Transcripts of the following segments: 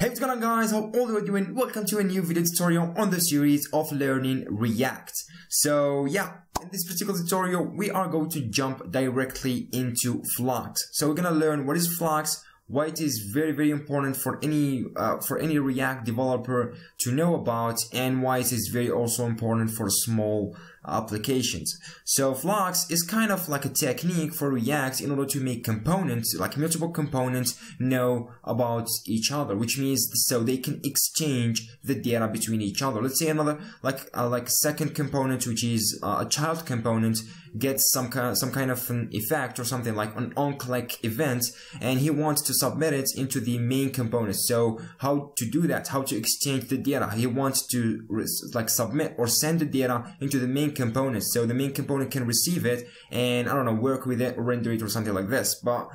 Hey, what's going on, guys? Hope all you are doing. Welcome to a new video tutorial on the series of learning React. So yeah, in this particular tutorial we are going to jump directly into Flux. So we're gonna learn what is Flux, why it is very important for any React developer to know about, and why it is very also important for small applications. So Flux is kind of like a technique for React in order to make components, like multiple components, know about each other, which means so they can exchange the data between each other. Let's say another like second component, which is a child component, gets some kind of an effect or something like an on-click event, and he wants to submit it into the main component. So how to do that? How to exchange the data? He wants to like submit or send the data into the main component, so the main component can receive it and, I don't know, work with it, render it or something like this. But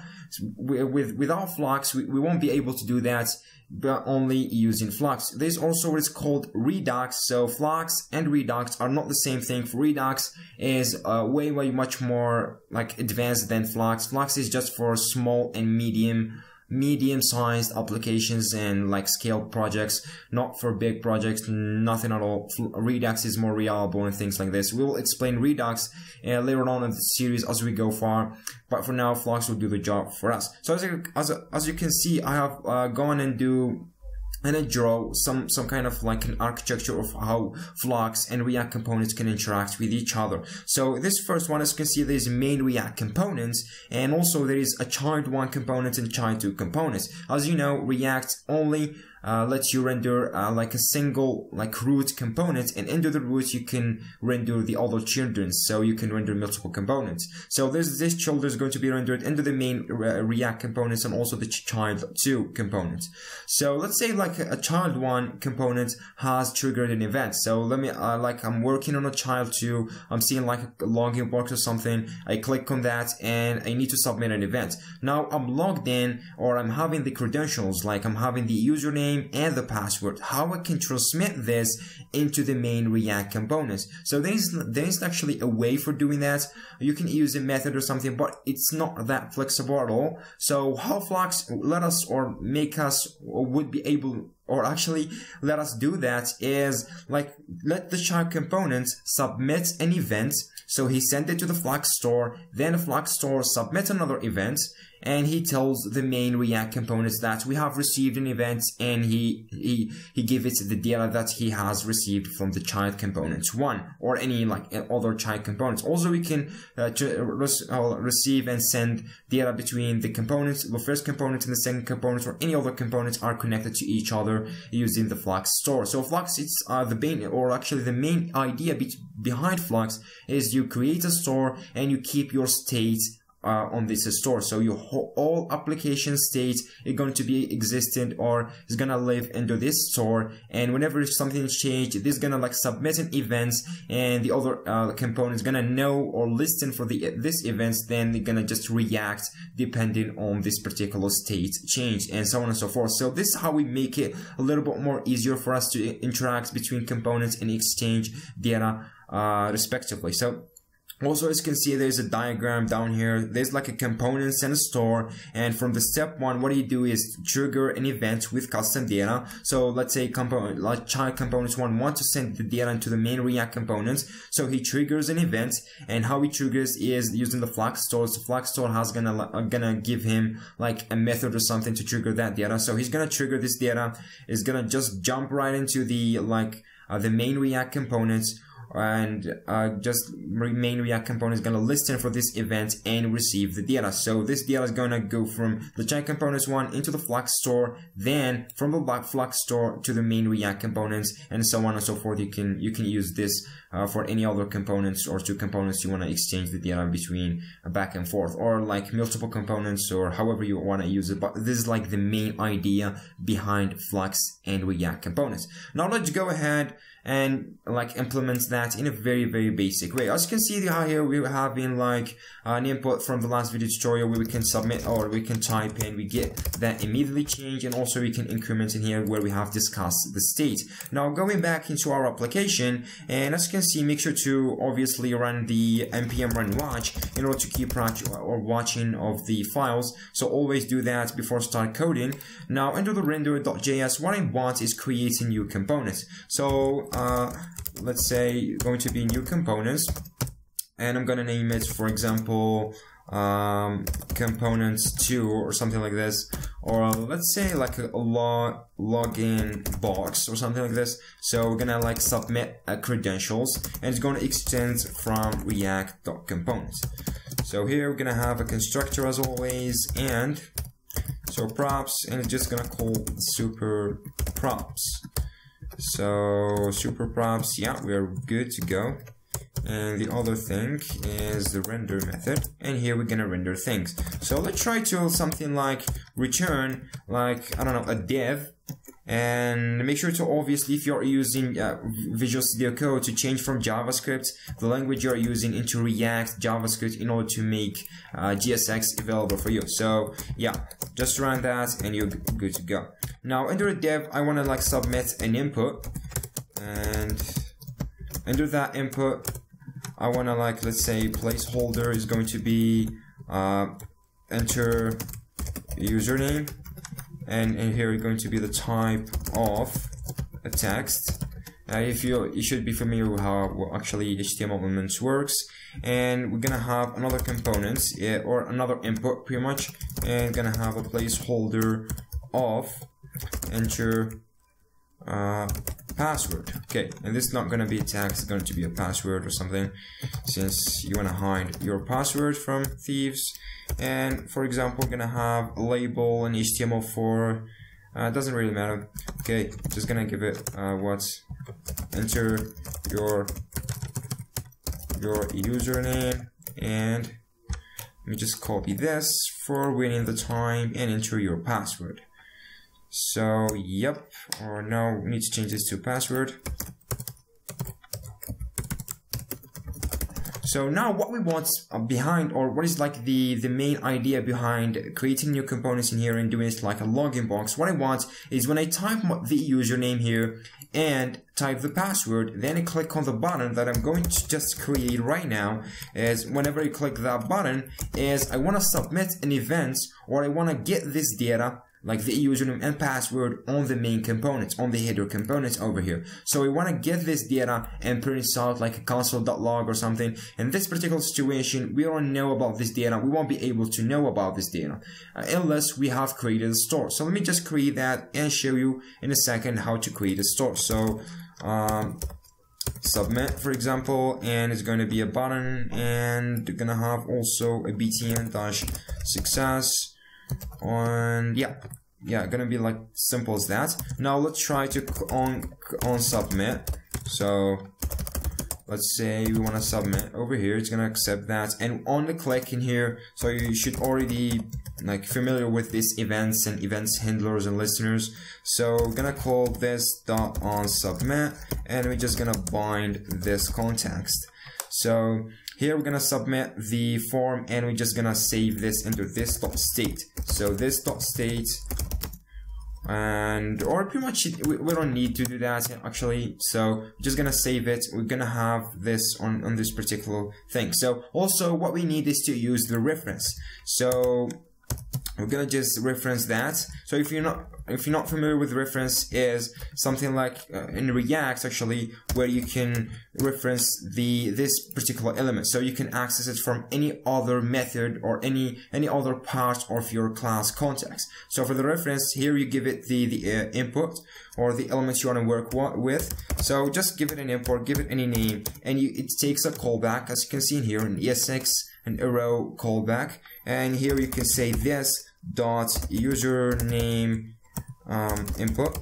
without Flux, we won't be able to do that, but only using Flux. There's also what is called Redux. So Flux and Redux are not the same thing. For Redux is way much more like advanced than Flux. Flux is just for small and medium-sized applications and like scale projects, not for big projects, nothing at all. Redux is more reliable and things like this. We will explain Redux later on in the series as we go far, but for now Flux will do the job for us. So as you can see, I have gone and I draw some kind of like an architecture of how Flux and React components can interact with each other. So this first one, as you can see, there's main React components, and also there is a child 1 component and child 2 components. As you know, React only lets you render like a single like root component, and into the root you can render the other children, so you can render multiple components. So this child is going to be rendered into the main React components and also the child 2 component. So let's say like a child 1 component has triggered an event. So let me like I'm working on a child 2, I'm seeing like a login box or something, I click on that and I need to submit an event. Now I'm logged in, or I'm having the credentials, like I'm having the username and the password. How I can transmit this into the main React components? So there is actually a way for doing that. You can use a method or something, but it's not that flexible at all. So how Flux let us or make us or would be able, or actually let us do that, is like let the child component submit an event. So he sent it to the Flux store, then the Flux store submits another event, and he tells the main React components that we have received an event, and he gives it the data that he has received from the child components 1 or any like other child components. Also, we can receive and send data between the components, the first component and the second component, or any other components are connected to each other using the Flux store. So Flux, it's the main idea behind Flux is you create a store and you keep your state on this store. So your all application state is going to be existent or is gonna live into this store, and whenever something is changed, it is gonna like submit an event, and the other component is gonna know or listen for this event, then they're gonna just react depending on this particular state change, and so on and so forth. So this is how we make it a little bit more easier for us to interact between components and exchange data respectively. So also, as you can see, there's a diagram down here. There's like a components and a store, and from the step 1, what you do is trigger an event with custom data. So let's say like child components 1 want to send the data into the main React components, so he triggers an event, and how he triggers is using the Flux store. So Flux store has gonna give him like a method or something to trigger that data. So he's gonna trigger this data, is gonna just jump right into the the main React components, and just main React component is going to listen for this event and receive the data. So this data is going to go from the child components 1 into the Flux store, then from the Flux store to the main React components, and so on and so forth. You can use this for any other components or 2 components you want to exchange the data between back and forth, or like multiple components, or however you want to use it. But this is like the main idea behind Flux and React components. Now let's go ahead and like implement that in a very, very basic way. As you can see here, we have been like an input from the last video tutorial where we can submit or we can type in, we get that immediately change, and also we can increment in here where we have discussed the state. Now going back into our application, and as you can see, make sure to obviously run the npm run watch in order to keep track or watching of the files. So always do that before start coding. Now under the render.js, what I want is create a new component. So let's say going to be new components, and I'm gonna name it, for example, components 2 or something like this, or let's say like a login box or something like this. So we're gonna like submit credentials, and it's gonna extend from react.components. So here we're gonna have a constructor as always, and so props, and it's just gonna call super props. So super props, yeah, we are good to go. And the other thing is the render method, and here we're gonna render things. So let's try to something like return, like, I don't know, a div, and make sure to obviously, if you're using Visual Studio Code, to change from JavaScript, the language you're using, into React JavaScript in order to make GSX available for you. So yeah, just run that and you're good to go. Now under a div, I want to like submit an input, and under that input, I want to like, let's say placeholder is going to be enter username, and here is going to be the type of a text. If you should be familiar with how actually HTML elements works, and we're gonna have another component or another input pretty much, and gonna have a placeholder of enter password. Okay, and this is not going to be a text, it's going to be a password or something, since you want to hide your password from thieves. And for example, we're going to have a label in HTML4, doesn't really matter. Okay, just going to give it enter your username, and let me just copy this for winning the time, and enter your password. So yep, or no, we need to change this to password. So now what we want behind, or what is like the main idea behind creating new components in here and doing it like a login box, what I want is when I type the username here and type the password, then I click on the button that I'm going to just create right now, is whenever you click that button, is I want to submit an event, or I want to get this data, like the username and password, on the main components, on the header components over here. So we want to get this data and print it out like a console.log or something. In this particular situation, we don't know about this data. We won't be able to know about this data unless we have created a store. So let me just create that and show you in a second how to create a store. So submit, for example, and it's going to be a button, and you're going to have also a btn-success. And yeah, gonna be like simple as that. Now let's try to on submit. So let's say we want to submit over here, it's gonna accept that, and on the click in here, so you should already like familiar with these events and events handlers and listeners. So we're gonna call this dot on submit, and we're just gonna bind this context. So here we're gonna submit the form, and we're just gonna save this into this dot state. So this dot state, and or pretty much we don't need to do that actually. So we're just gonna save it. We're gonna have this on this particular thing. So also what we need is to use the reference. So we're gonna just reference that. So if you're not familiar with reference, is something like in React actually, where you can reference this particular element, so you can access it from any other method or any other part of your class context. So for the reference here, you give it the input or the elements you want to work with. So just give it an import, give it any name, and it takes a callback, as you can see in here, an ESX, an arrow callback, and here you can say this dot username input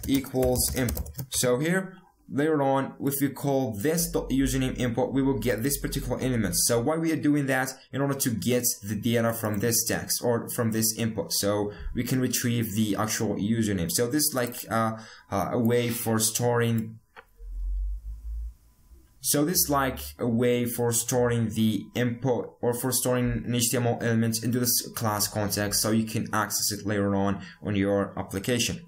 equals input. So here later on, if we call this dot username input, we will get this particular element. So why we are doing that? In order to get the data from this text or from this input, so we can retrieve the actual username. So this is like a way for storing So this is like a way for storing the input or for storing an HTML element into this class context so you can access it later on your application.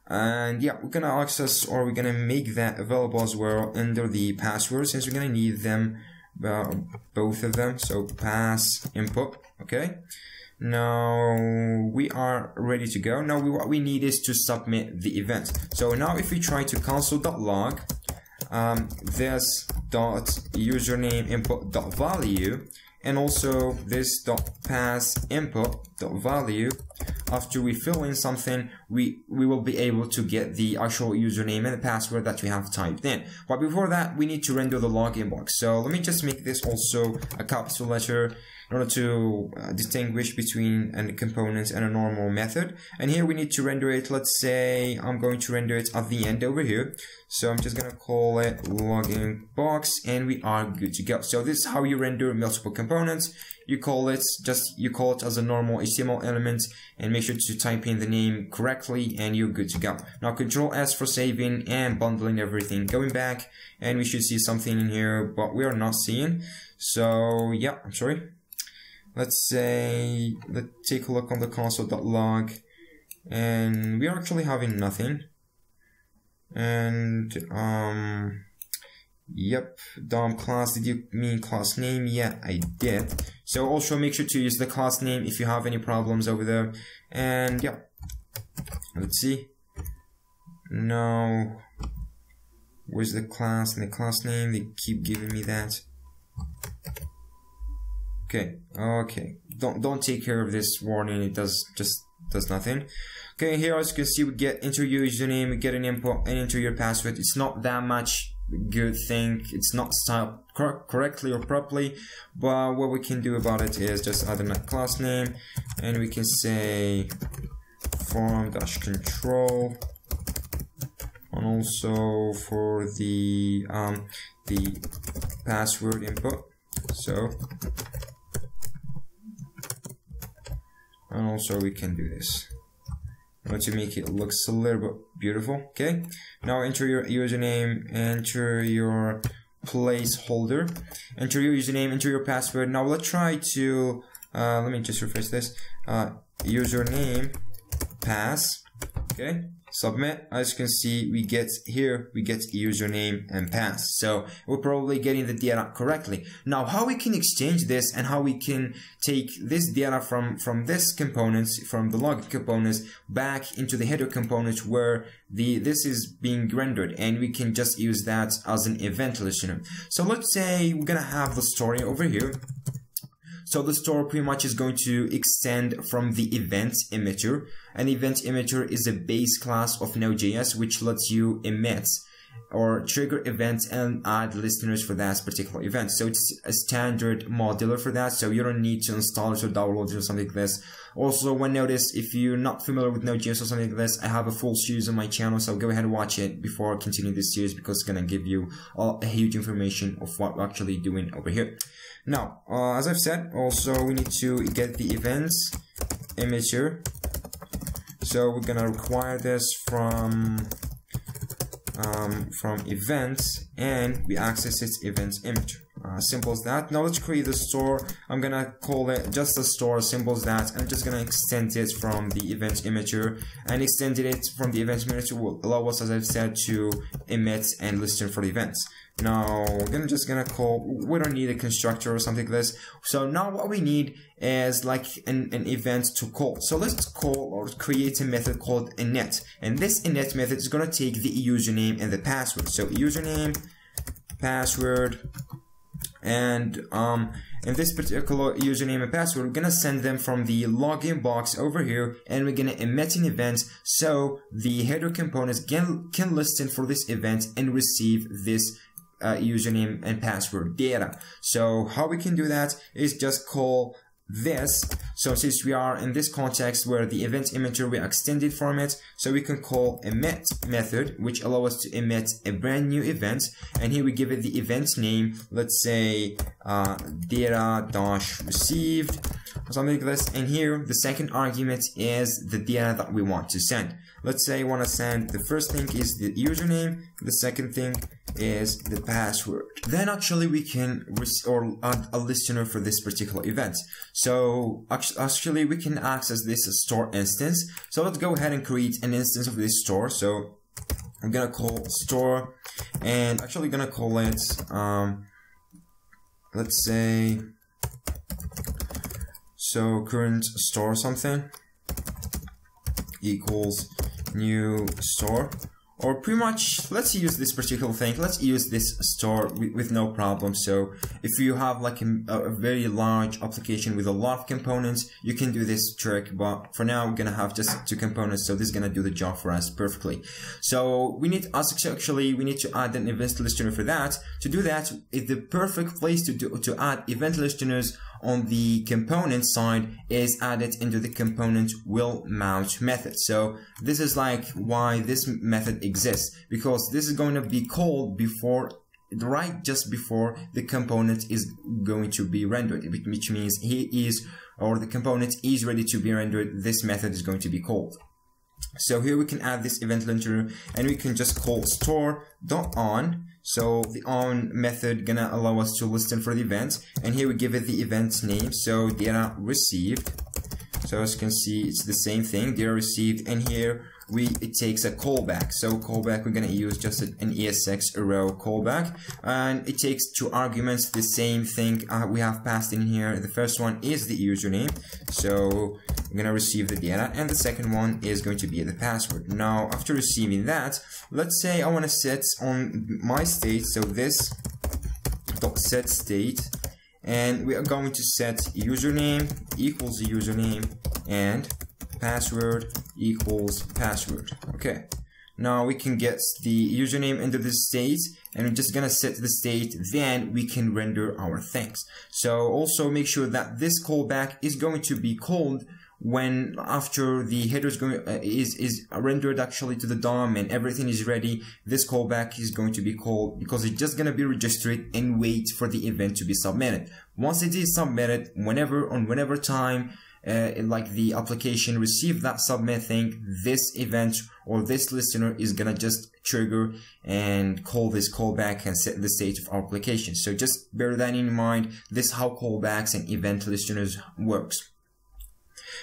And yeah, we're gonna access, or we're gonna make that available as well under the password, since we're gonna need them, both of them. So pass input. Okay, now we are ready to go. Now what we need is to submit the event. So now if we try to console.log this dot username input dot value, and also this dot pass input dot value, after we fill in something, we will be able to get the actual username and the password that we have typed in. But before that, we need to render the login box. So let me just make this also a capital letter in order to distinguish between a component and a normal method. And here we need to render it. Let's say I'm going to render it at the end over here. So I'm just gonna call it login box, and we are good to go. So this is how you render multiple components. You call it as a normal HTML element, and make sure to type in the name correctly, and you're good to go. Now Control S for saving and bundling everything. Going back, and we should see something in here, but we are not seeing. So yeah, I'm sorry. Let's take a look on the console.log, and we are actually having nothing. And yep, DOM class, did you mean class name? Yeah, I did. So also make sure to use the class name if you have any problems over there. And yeah, let's see. Now, where's the class and the class name? They keep giving me that. Okay. Don't take care of this warning. It does nothing. Okay, here as you can see, we get enter your username, we get an input, and enter your password. It's not that much good thing. It's not styled correctly or properly, but what we can do about it is just add a class name, and we can say form-control, and also for the password input. So, and also we can do this to make it looks a little bit beautiful. Okay, now enter your username, enter your placeholder, enter your username, enter your password. Now let's try to let me just refresh this. Username pass. Okay, submit. As you can see, we get username and pass. So we're probably getting the data correctly. Now how we can exchange this and how we can take this data from this components, from the login components, back into the header components where this is being rendered, and we can just use that as an event listener. So let's say we're gonna have the story over here. So the store pretty much is going to extend from the event emitter. An event emitter is a base class of Node.js which lets you emit or trigger events and add listeners for that particular event. So it's a standard modular for that, so you don't need to install it or download it or something like this. Also, one notice, if you're not familiar with Node.js or something like this, I have a full series on my channel, so go ahead and watch it before continuing this series, because it's gonna give you a huge information of what we're actually doing over here. Now, as I've said, also we need to get the events emitter. So we're gonna require this from events, and we access its events emitter. Simple as that. Now let's create the store. I'm gonna call it just a store, simple as that. I'm just gonna extend it from the event emitter, and extended it from the event emitter will allow us, as I've said, to emit and listen for the events. Now we're just gonna call, we don't need a constructor or something like this. So now what we need is like an event to call. So let's call or create a method called init, and this init method is gonna take the username and the password. So username, password, and in this particular username and password, we're gonna send them from the login box over here, and we're gonna emit an event so the header components can listen for this event and receive this username and password data. So how we can do that is just call this. So since we are in this context where the event emitter, we extended from it, so we can call emit method, which allows us to emit a brand new event, and here we give it the event name. Let's say data-received something like this. And here the second argument is the data that we want to send. Let's say I want to send, the first thing is the username, the second thing is the password. Then actually we can add a listener for this particular event. So actually we can access this store instance. So let's go ahead and create an instance of this store. So I'm gonna call store, and actually gonna call it let's say, so current store something equals new store, or pretty much let's use this particular thing, let's use this store with no problem. So if you have like a very large application with a lot of components, you can do this trick, but for now we're gonna have just 2 components, so this is gonna do the job for us perfectly. So we need to add an event listener for that. To do that, the perfect place to add event listeners on the component side is added into the component will mount method. So this is like why this method exists, because this is going to be called just before the component is going to be rendered, which means the component is ready to be rendered. This method is going to be called. So here we can add this event listener, and we can just call store.on. So the on method gonna allow us to listen for the event, and here we give it the event name, so data received. So as you can see, it's the same thing, data received, and here it takes a callback. So callback, we're gonna use just an ESX arrow callback, and it takes 2 arguments, the same thing we have passed in here. The first one is the username, so we're gonna receive the data, and the second one is going to be the password. Now after receiving that, let's say I want to set on my state, so this dot set state, and we are going to set username equals username and password equals password. Okay, now we can get the username into the state, and we're just gonna set the state, then we can render our things. So also make sure that this callback is going to be called when after the header is rendered actually to the DOM and everything is ready. This callback is going to be called because it's just going to be registered and wait for the event to be submitted. Once it is submitted, whenever time like the application receive that submit thing, this event or this listener is gonna just trigger and call this callback and set the state of our application. So just bear that in mind. This is how callbacks and event listeners works.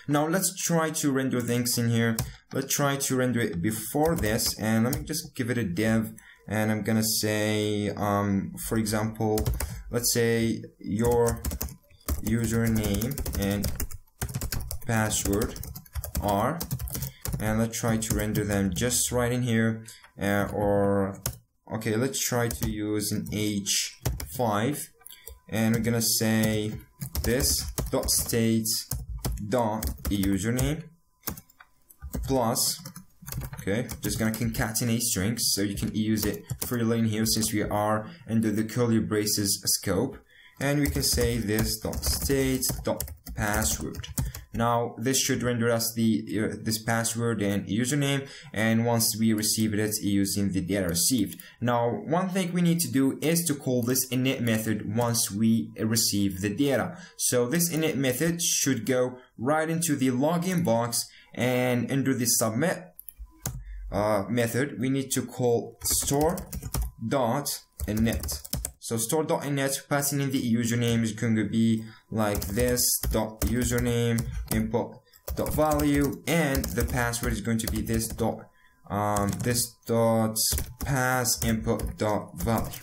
Now let's try to render things in here. Let's try to render it before this, and let me just give it a div, and I'm gonna say for example, let's say your username and password are, and let's try to render them just right in here, okay, let's try to use an h5, and we're gonna say this dot state dot username plus, okay, just gonna concatenate strings, so you can use it freely in here since we are under the curly braces scope, and we can say this dot state dot password. Now this should render us this password and username, and once we receive it using the data received. Now one thing we need to do is to call this init method once we receive the data. So this init method should go right into the login box, and under the submit method we need to call store.init. So store.init, passing in the username is going to be like this dot username input dot value, and the password is going to be this dot pass input dot value.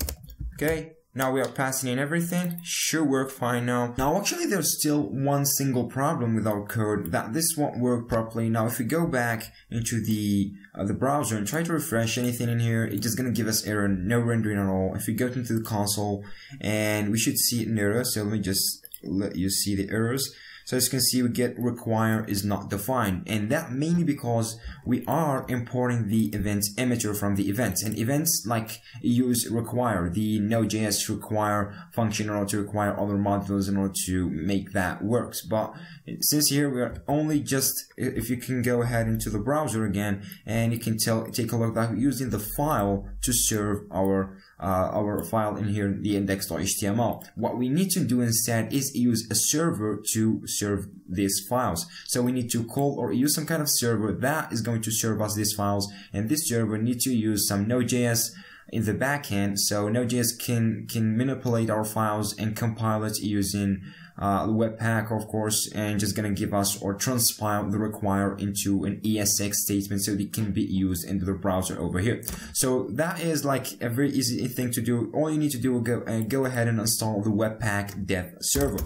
Okay, now we are passing in everything. Should work fine now. Now actually there's still one single problem with our code, that this won't work properly. Now if we go back into the browser and try to refresh anything in here, it's just gonna give us error, no rendering at all. If we go into the console, and we should see an error, so let me just let you see the errors. So as you can see, we get require is not defined, and that mainly because we are importing the event emitter from the events, and events like use require, the Node.js require function in order to require other modules in order to make that works. But since here we are only just, if you can go ahead into the browser again, and you can take a look that we're using the file to serve our our file in here, the index.html. What we need to do instead is use a server to serve these files. So we need to call or use some kind of server that is going to serve us these files, and this server needs to use some Node.js in the backend. So Node.js can manipulate our files and compile it using Webpack, of course, and just gonna give us or transpile the require into an ESX statement so it can be used into the browser over here. So that is like a very easy thing to do. All you need to do is go ahead and install the Webpack dev server.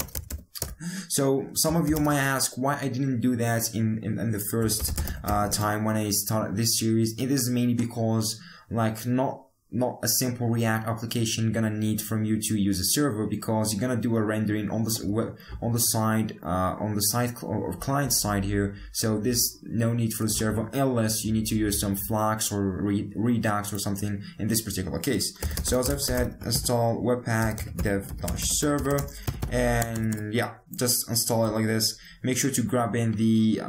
So some of you might ask why I didn't do that in the first time when I started this series. It is mainly because like not a simple React application gonna need from you to use a server, because you're gonna do a rendering on the side or client side here. So there's no need for the server unless you need to use some Flux or Redux or something in this particular case. So as I've said, install Webpack dev-server, and yeah, just install it like this. Make sure to grab in the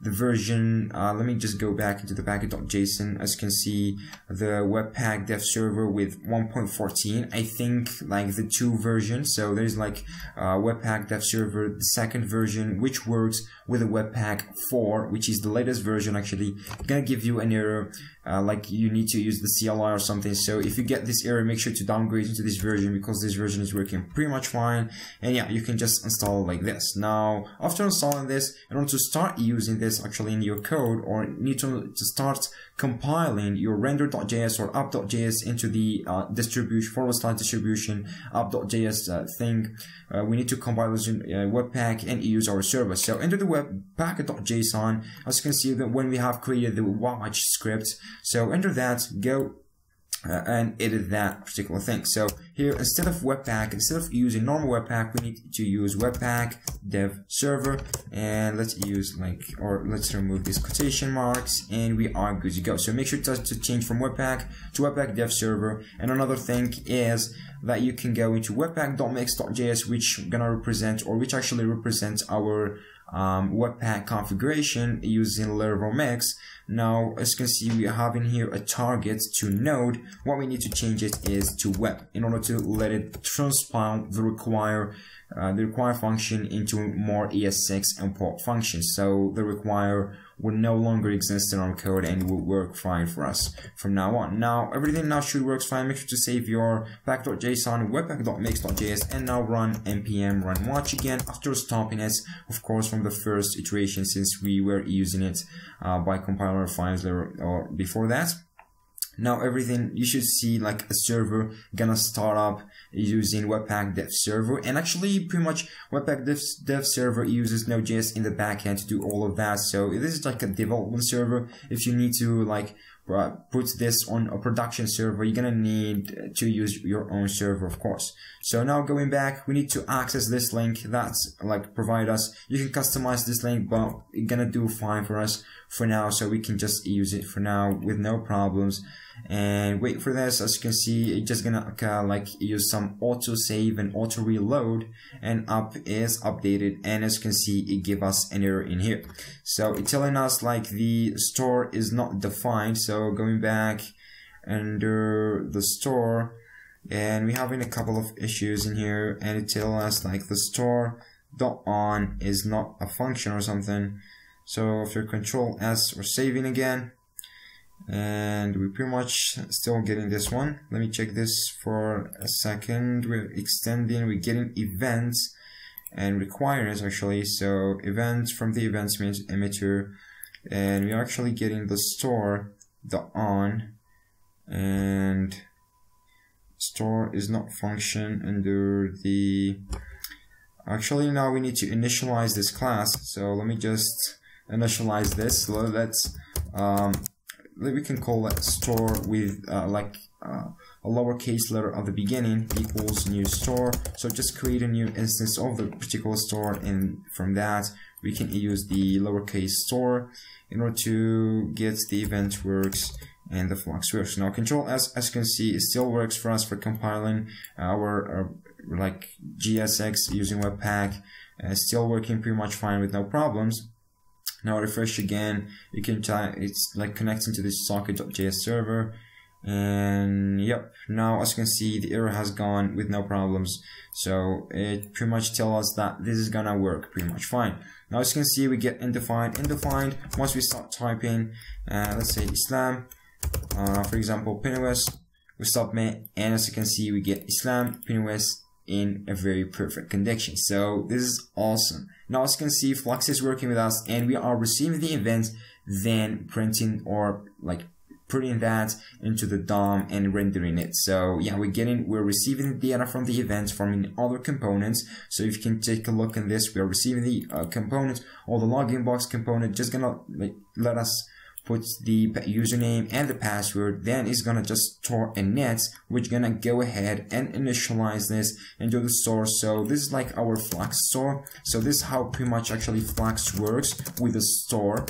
version. Let me just go back into the package.json. As you can see, the Webpack dev server with 1.14. I think like the 2 versions. So there's like Webpack dev server, the second version, which works with the Webpack 4, which is the latest version. Actually, gonna give you an error, like you need to use the CLI or something. So if you get this error, make sure to downgrade into this version, because this version is working pretty much fine. And yeah, you can just install it like this. Now, after installing this, in order to start using this actually in your code, or need to start compiling your render.js or app.js into the distribution / distribution app.js thing, we need to compile this in Webpack and use our server. So enter the webpack.json. As you can see, that when we have created the watch script, so enter that, go and edit that particular thing. So here, instead of Webpack, instead of using normal Webpack, we need to use Webpack dev server, and let's use let's remove these quotation marks, and we are good to go. So make sure to change from Webpack to Webpack dev server. And another thing is that you can go into webpack.mix.js, which gonna represent, or which actually represents our Webpack configuration using Laravel Mix. Now, as you can see, we have in here a target to Node. What we need to change it is to web in order to let it transpile the require function into more ES6 import functions. So the require will no longer exist in our code and will work fine for us from now on. Now, everything now should work fine. Make sure to save your pack.json, webpack.mix.js, and now run npm run watch again after stopping it, of course, from the first iteration, since we were using it by compiler files or before that. Now everything, you should see like a server gonna start up using Webpack dev server, and actually pretty much Webpack dev server uses Node.js in the backend to do all of that. So this is like a development server. If you need to like put this on a production server, you're gonna need to use your own server, of course. So now going back, we need to access this link that's like provide us. You can customize this link, but it's gonna do fine for us for now, so we can just use it for now with no problems. And wait for this. As you can see, it's just gonna like use some auto save and auto reload, and app is updated, and as you can see, it give us an error in here. So it's telling us like the store is not defined. So going back under the store, and we're having a couple of issues in here, and it tells us like the store.on is not a function or something. So if you're Control S, we're saving again, and we're pretty much still getting this one. Let me check this for a second. We're extending, we're getting events and requirements actually. So events from the events emitter, and we're actually getting the store.on, and store is not function under the, actually now we need to initialize this class. So let me just initialize this. So let's we can call it store with a lowercase letter at the beginning equals new store. So just create a new instance of the particular store, and from that we can use the lowercase store in order to get the event works and the Flux works. Now Control S, as you can see, it still works for us for compiling our like GSX using Webpack. Still working pretty much fine with no problems. Now refresh again, you can try, it's like connecting to this socket.js server, And yep, now as you can see, the error has gone with no problems. So it pretty much tells us that this is gonna work pretty much fine. Now as you can see, we get undefined. Once we start typing, let's say Islam, for example, Pinwest, we submit, and as you can see, we get Islam, Pinwest in a very perfect condition. So this is awesome. Now as you can see, Flux is working with us, and we are receiving the event, then printing or like putting that into the DOM and rendering it. So yeah, we're receiving the data from the event from other components. So if you can take a look at this, we are receiving the component, or the login box component, just gonna let us put the username and the password. Then it's gonna just store a net, which gonna go ahead and initialize this into the store. So this is like our Flux store. So this is how pretty much actually Flux works with the store.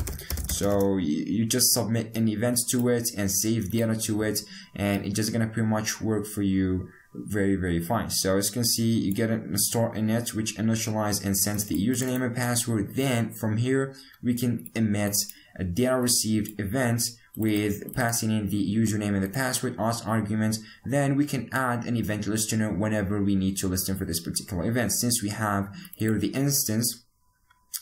So you just submit an event to it and save data to it, and it's just gonna pretty much work for you very fine. So as you can see, you get a store init, which initialize and sends the username and password. Then from here we can emit a data received event with passing in the username and the password as arguments. Then we can add an event listener whenever we need to listen for this particular event, since we have here the instance.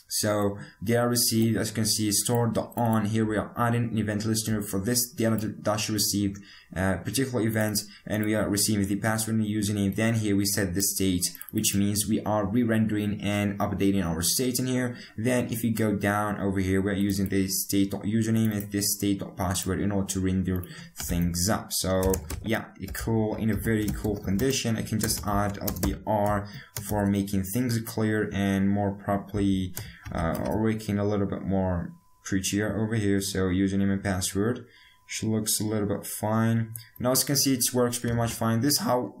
So data received, as you can see, store.on. Here we are adding an event listener for this data dash received particular event, and we are receiving the password and the username. Then here we set the state, which means we are re-rendering and updating our state in here. Then if you go down over here, we're using the state.username and this state.password in order to render things up. So yeah, in a very cool condition. I can just add the R for making things clear and more properly, or making a little bit more prettier over here. So username and password looks a little bit fine. Now as you can see, it works pretty much fine. This is how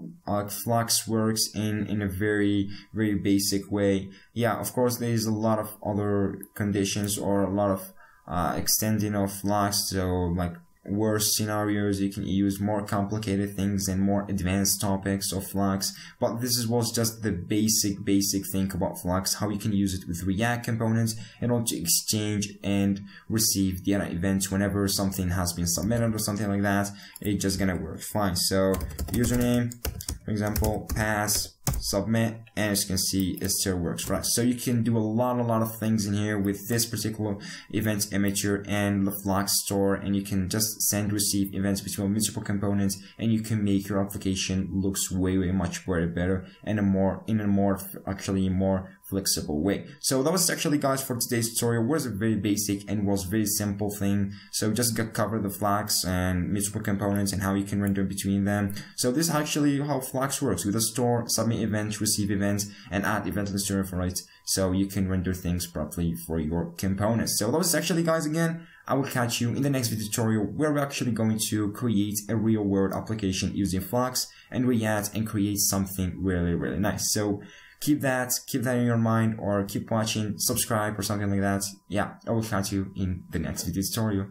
Flux works in a very basic way. Yeah, of course there is a lot of other conditions or a lot of extending of Flux. So like worse scenarios, you can use more complicated things and more advanced topics of Flux, but this was just the basic thing about Flux, how you can use it with React components in order to exchange and receive data events whenever something has been submitted or something like that. It's just gonna work fine. So username, for example, pass, submit, and as you can see, it still works, right? So you can do a lot of things in here with this particular event emitter and the Flux store, and you can just send, receive events between multiple components, and you can make your application looks way much better and in a more flexible way. So that was actually, guys, for today's tutorial. It was a very basic and was very simple thing. So just cover the Flux and multiple components and how you can render between them. So this is actually how Flux works with a store, submit events, receive events, and add event listener for it. So you can render things properly for your components. So that was actually, guys, again, I will catch you in the next video tutorial where we're actually going to create a real world application using Flux and React and create something really nice. So keep that in your mind, or keep watching, subscribe or something like that. Yeah, I will catch you in the next video tutorial.